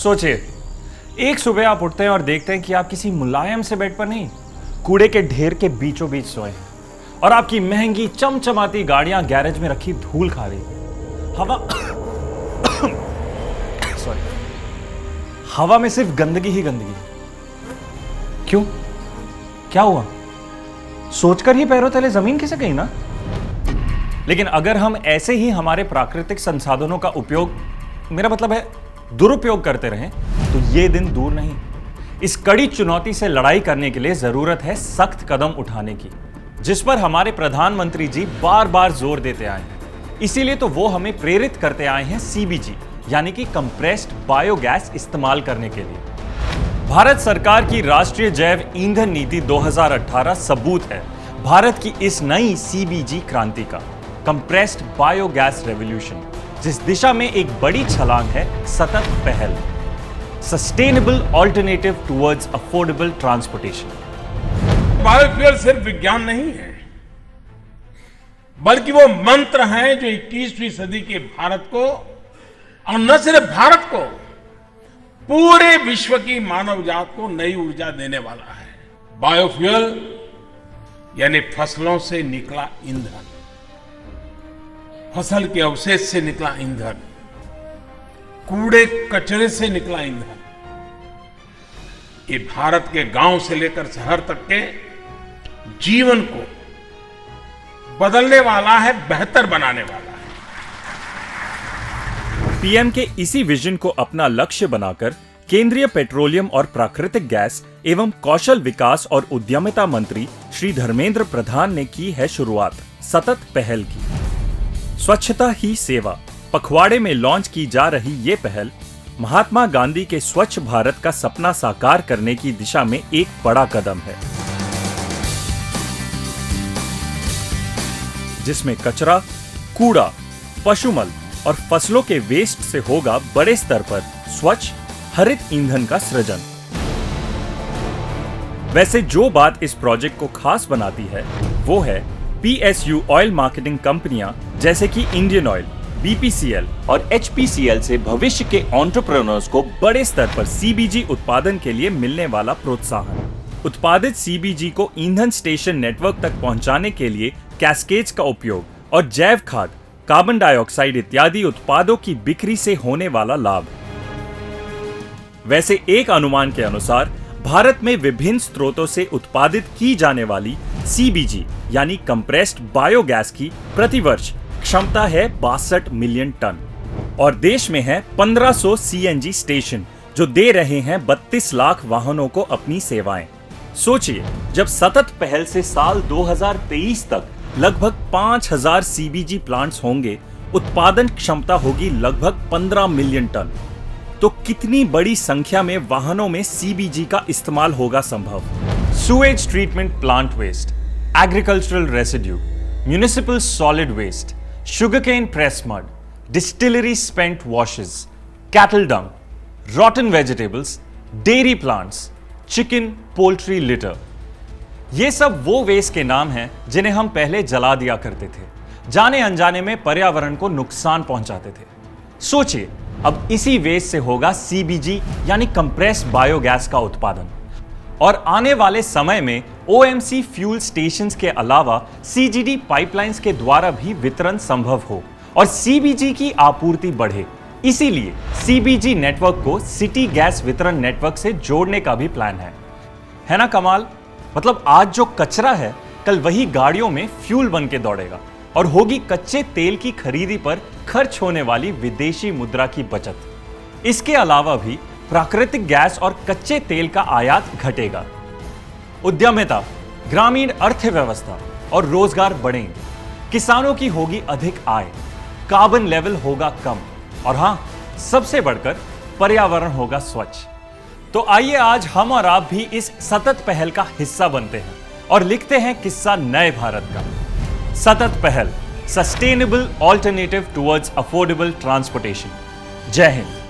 सोचिए, एक सुबह आप उठते हैं और देखते हैं कि आप किसी मुलायम से बेड पर नहीं, कूड़े के ढेर के बीचों बीच सोए हैं और आपकी महंगी चमचमाती गाड़ियां गैरेज में रखी धूल खा रही हैं। हवा में सिर्फ गंदगी ही गंदगी। क्यों? क्या हुआ? सोचकर ही पैरों तले जमीन खिसक गई ना? लेकिन अगर हम ऐसे ही हमारे प्राकृतिक संसाधनों का उपयोग, मेरा मतलब है दुरुपयोग करते रहें, तो ये दिन दूर नहीं। इस कड़ी चुनौती से लड़ाई करने के लिए जरूरत है सख्त कदम उठाने की, जिस पर हमारे प्रधानमंत्री जी बार बार जोर देते आए हैं। इसीलिए तो वो हमें प्रेरित करते आए हैं सीबीजी यानी कि कंप्रेस्ड बायोगैस इस्तेमाल करने के लिए। भारत सरकार की राष्ट्रीय जैव ईंधन नीति 2018 सबूत है भारत की इस नई सीबीजी क्रांति का, कंप्रेस्ड बायोगैस रेवोल्यूशन, जिस दिशा में एक बड़ी छलांग है सतत पहल, sustainable alternative towards affordable transportation. Biofuel सिर्फ विज्ञान नहीं है, बल्कि वो मंत्र है जो 21वीं सदी के भारत को, और न सिर्फ भारत को, पूरे विश्व की मानव जात को नई ऊर्जा देने वाला है। बायोफ्यूल यानी फसलों से निकला ईंधन, फसल के अवशेष से निकला ईंधन, कूड़े कचरे से निकला ईंधन, ये भारत के गांव से लेकर शहर तक के जीवन को बदलने वाला है, बेहतर बनाने वाला है। पीएम के इसी विजन को अपना लक्ष्य बनाकर केंद्रीय पेट्रोलियम और प्राकृतिक गैस एवं कौशल विकास और उद्यमिता मंत्री श्री धर्मेंद्र प्रधान ने की है शुरुआत सतत पहल की। स्वच्छता ही सेवा पखवाड़े में लॉन्च की जा रही ये पहल महात्मा गांधी के स्वच्छ भारत का सपना साकार करने की दिशा में एक बड़ा कदम है, जिसमें कचरा, कूड़ा, पशुमल और फसलों के वेस्ट से होगा बड़े स्तर पर स्वच्छ हरित ईंधन का सृजन। वैसे जो बात इस प्रोजेक्ट को खास बनाती है वो है पीएसयू ऑयल मार्केटिंग कंपनियां जैसे कि इंडियन ऑयल, बीपीसीएल और एचपीसीएल से भविष्य के एंटरप्रेन्योर्स को बड़े स्तर पर सीबीजी उत्पादन के लिए मिलने वाला प्रोत्साहन। उत्पादित सीबीजी को ईंधन स्टेशन नेटवर्क तक पहुंचाने के लिए कैस्केड्स का उपयोग और जैव खाद, कार्बन डाइऑक्साइड इत्यादि उत्पादों की बिक्री से होने वाला लाभ। वैसे एक अनुमान के अनुसार भारत में विभिन्न स्रोतों से उत्पादित की जाने वाली सीबीजी यानी कंप्रेस्ड बायोगैस की प्रतिवर्ष क्षमता है 62 मिलियन टन और देश में है 1500 सीएनजी स्टेशन जो दे रहे हैं 32 लाख वाहनों को अपनी सेवाएं। सोचिए, जब सतत पहल से साल 2023 तक लगभग 5000 सीबीजी प्लांट्स होंगे, उत्पादन क्षमता होगी लगभग 15 मिलियन टन, तो कितनी बड़ी संख्या में वाहनों में सीबीजी का इस्तेमाल होगा संभव। Sewage treatment plant waste, agricultural residue, municipal solid waste, sugarcane press mud, distillery spent washes, cattle dung, rotten vegetables, dairy plants, chicken, poultry litter, ये सब वो वेस्ट के नाम हैं जिन्हें हम पहले जला दिया करते थे, जाने अनजाने में पर्यावरण को नुकसान पहुंचाते थे। सोचिए, अब इसी वेस्ट से होगा सीबीजी यानी कंप्रेस्ड बायोगैस का उत्पादन, और आने वाले समय में ओएमसी फ्यूल स्टेशंस के अलावा सीजीडी पाइपलाइंस के द्वारा भी वितरण संभव हो और सीबीजी की आपूर्ति बढ़े। इसीलिए सीबीजी नेटवर्क को सिटी गैस वितरण नेटवर्क से जोड़ने का भी प्लान है ना कमाल? मतलब आज जो कचरा है, कल वही गाड़ियों में फ्यूल बन के दौड़ेगा और होगी कच्चे तेल की खरीदी पर खर्च होने वाली विदेशी मुद्रा की बचत। इसके अलावा भी प्राकृतिक गैस और कच्चे तेल का आयात घटेगा। उद्यमिता, ग्रामीण अर्थव्यवस्था और रोजगार बढ़ेंगे, किसानों की होगी अधिक आय, कार्बन लेवल होगा कम और हां, सबसे बढ़कर पर्यावरण होगा स्वच्छ। तो आइए आज हम और आप भी इस सतत पहल का हिस्सा बनते हैं और लिखते हैं किस्सा नए भारत का। सतत पहल, sustainable alternative towards affordable transportation. जय हिंद।